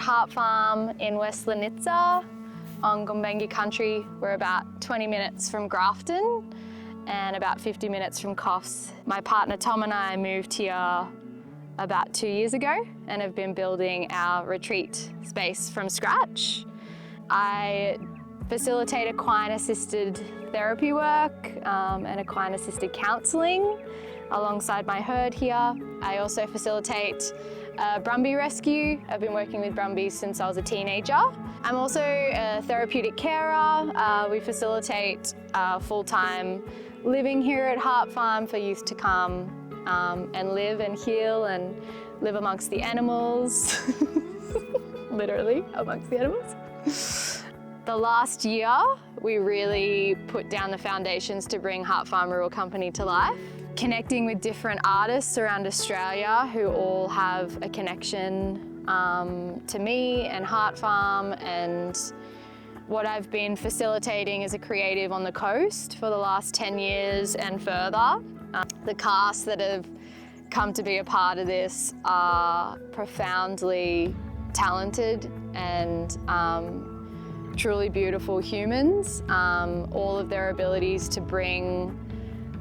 Heart Farm in West Lanitza on Gumbaynggirr country. We're about 20 minutes from Grafton and about 50 minutes from Coffs. My partner Tom and I moved here about 2 years ago and have been building our retreat space from scratch. I facilitate equine-assisted therapy work and equine-assisted counselling alongside my herd here. I also facilitate Brumby rescue. I've been working with Brumbies since I was a teenager. I'm also a therapeutic carer. We facilitate full-time living here at Heart Farm for youth to come and live and heal and live amongst the animals, literally amongst the animals. The last year, we really put down the foundations to bring Heart Farm Rural Company to life. Connecting with different artists around Australia who all have a connection to me and Heart Farm, and what I've been facilitating as a creative on the coast for the last 10 years and further. The cast that have come to be a part of this are profoundly talented and truly beautiful humans. All of their abilities to bring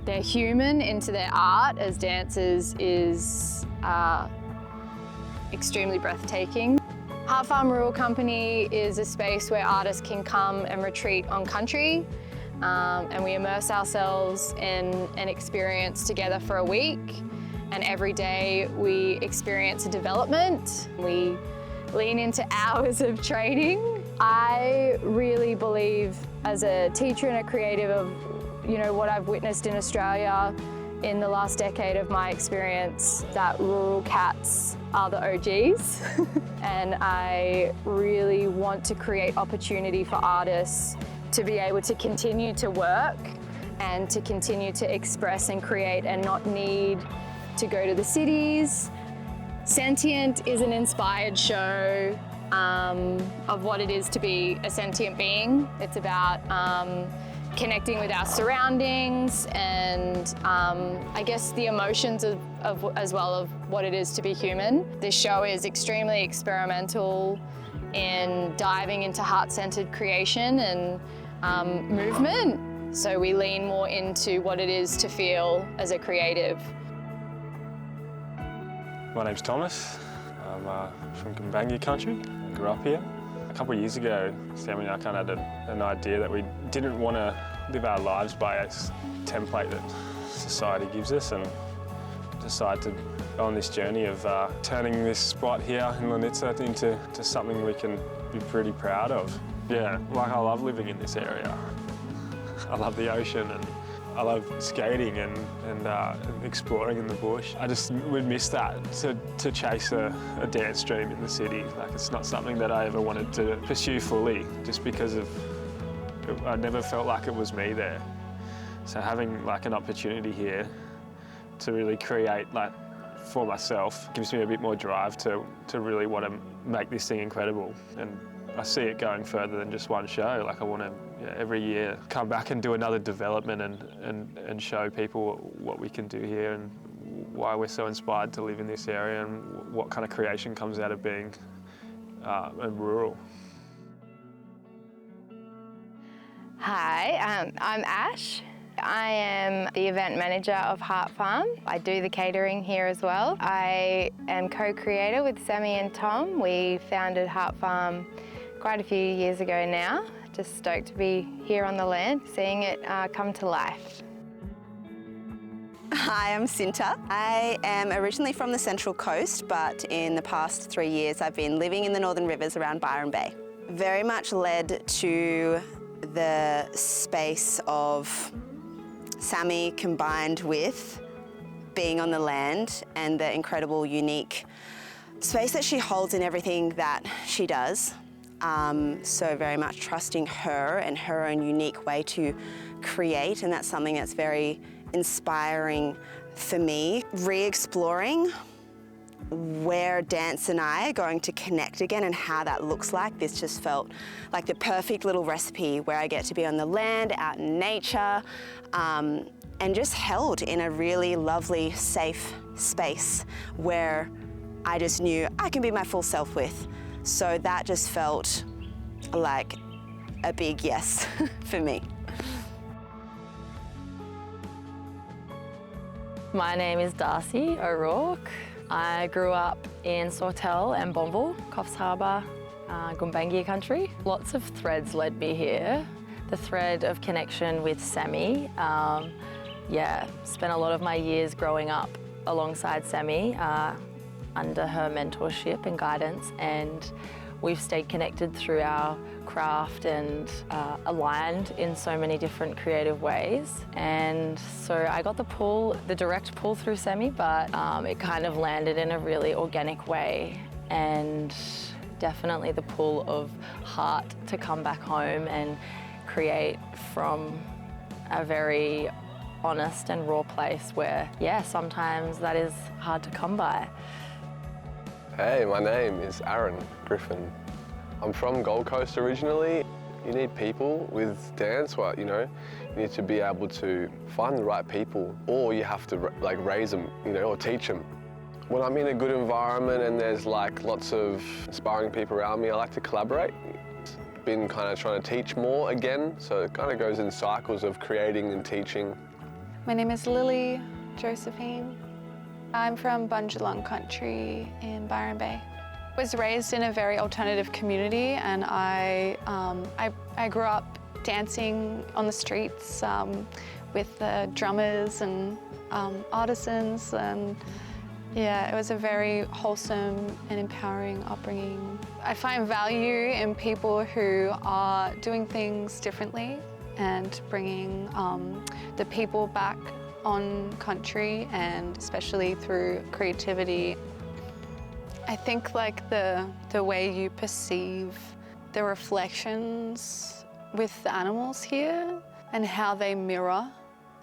their human into their art as dancers is extremely breathtaking. Heart Farm Rural Company is a space where artists can come and retreat on country, and we immerse ourselves in an experience together for a week, and every day we experience a development. We lean into hours of training. I really believe as a teacher and a creative of what I've witnessed in Australia in the last decade of my experience, that rural cats are the OGs. And I really want to create opportunity for artists to be able to continue to work and to continue to express and create and not need to go to the cities. Sentient is an inspired show of what it is to be a sentient being. It's about connecting with our surroundings and I guess the emotions as well of what it is to be human. This show is extremely experimental in diving into heart-centered creation and movement. So we lean more into what it is to feel as a creative. My name's Thomas. I'm from Gumbaynggirr country. I grew up here. A couple of years ago, Sam and I kind of had an idea that we didn't want to live our lives by a template that society gives us, and decided to go on this journey of turning this spot here in Lanitza into something we can be pretty proud of. Yeah, like I love living in this area. I love the ocean and I love skating and exploring in the bush. I just would miss that to chase a dance dream in the city. Like, it's not something that I ever wanted to pursue fully, just because I never felt like it was me there. So having like an opportunity here to really create like for myself gives me a bit more drive to really want to make this thing incredible. And I see it going further than just one show. Like, I want to every year come back and do another development and show people what we can do here and why we're so inspired to live in this area and what kind of creation comes out of being rural. Hi, I'm Ash. I am the event manager of Heart Farm. I do the catering here as well. I am co-creator with Sammy and Tom. We founded Heart Farm quite a few years ago now. Just stoked to be here on the land, seeing it come to life. Hi, I'm Cinta. I am originally from the Central Coast, but in the past 3 years I've been living in the Northern Rivers around Byron Bay. Very much led to the space of Sammy combined with being on the land and the incredible, unique space that she holds in everything that she does. So very much trusting her and her own unique way to create, and that's something that's very inspiring for me. Re-exploring where dance and I are going to connect again and how that looks like. This just felt like the perfect little recipe where I get to be on the land, out in nature, and just held in a really lovely, safe space where I just knew I can be my full self with. So that just felt like a big yes for me. My name is Darcy O'Rourke. I grew up in Sawtell and Bonville, Coffs Harbour, Gumbaynggirr country. Lots of threads led me here. The thread of connection with Sammy. Spent a lot of my years growing up alongside Sammy under her mentorship and guidance, and we've stayed connected through our craft and aligned in so many different creative ways. And so I got the direct pull through Sammy, but it kind of landed in a really organic way, and definitely the pull of heart to come back home and create from a very honest and raw place where, sometimes that is hard to come by. Hey, my name is Aaron Griffin. I'm from Gold Coast originally. You need people with dance, you need to be able to find the right people, or you have to raise them, or teach them. When I'm in a good environment and there's lots of inspiring people around me, I like to collaborate. Been kind of trying to teach more again, so it kind of goes in cycles of creating and teaching. My name is Lily Josephine. I'm from Bundjalung country in Byron Bay. I was raised in a very alternative community, and I grew up dancing on the streets with drummers and artisans, and it was a very wholesome and empowering upbringing. I find value in people who are doing things differently and bringing the people back on country, and especially through creativity. I think the way you perceive the reflections with the animals here and how they mirror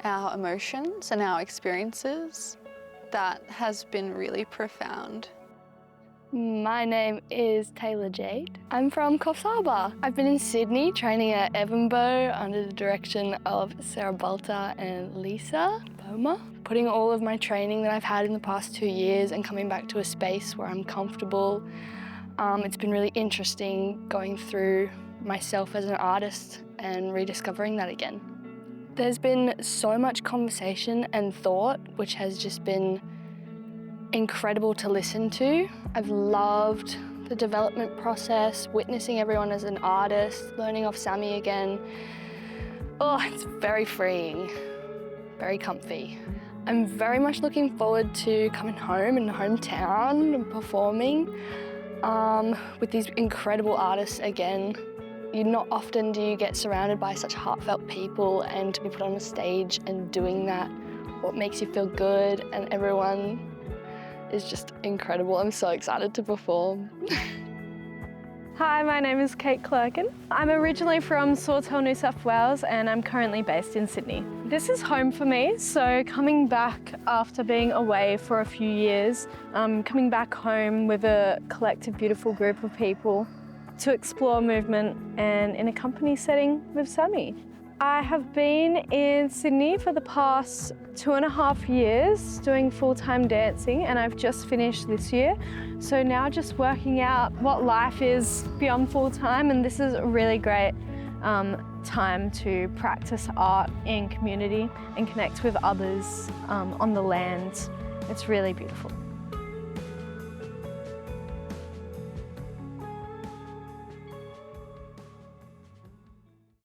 our emotions and our experiences, that has been really profound. My name is Taylor Jade. I'm from Coffs Harbour. I've been in Sydney training at Edinburgh under the direction of Sarah Balter and Lisa Boma. Putting all of my training that I've had in the past 2 years and coming back to a space where I'm comfortable. It's been really interesting going through myself as an artist and rediscovering that again. There's been so much conversation and thought, which has just been incredible to listen to. I've loved the development process, witnessing everyone as an artist, learning off Sammy again. Oh, it's very freeing, very comfy. I'm very much looking forward to coming home in hometown and performing with these incredible artists again. Not often do you get surrounded by such heartfelt people, and to be put on a stage and doing that, what makes you feel good, and everyone is just incredible. I'm so excited to perform. Hi, my name is Kate Clerkin. I'm originally from Sawtell, New South Wales, and I'm currently based in Sydney. This is home for me, so coming back after being away for a few years, coming back home with a collective, beautiful group of people to explore movement and in a company setting with Sammy. I have been in Sydney for the past 2.5 years doing full-time dancing, and I've just finished this year. So now just working out what life is beyond full-time, and this is a really great time to practice art in community and connect with others on the land. It's really beautiful.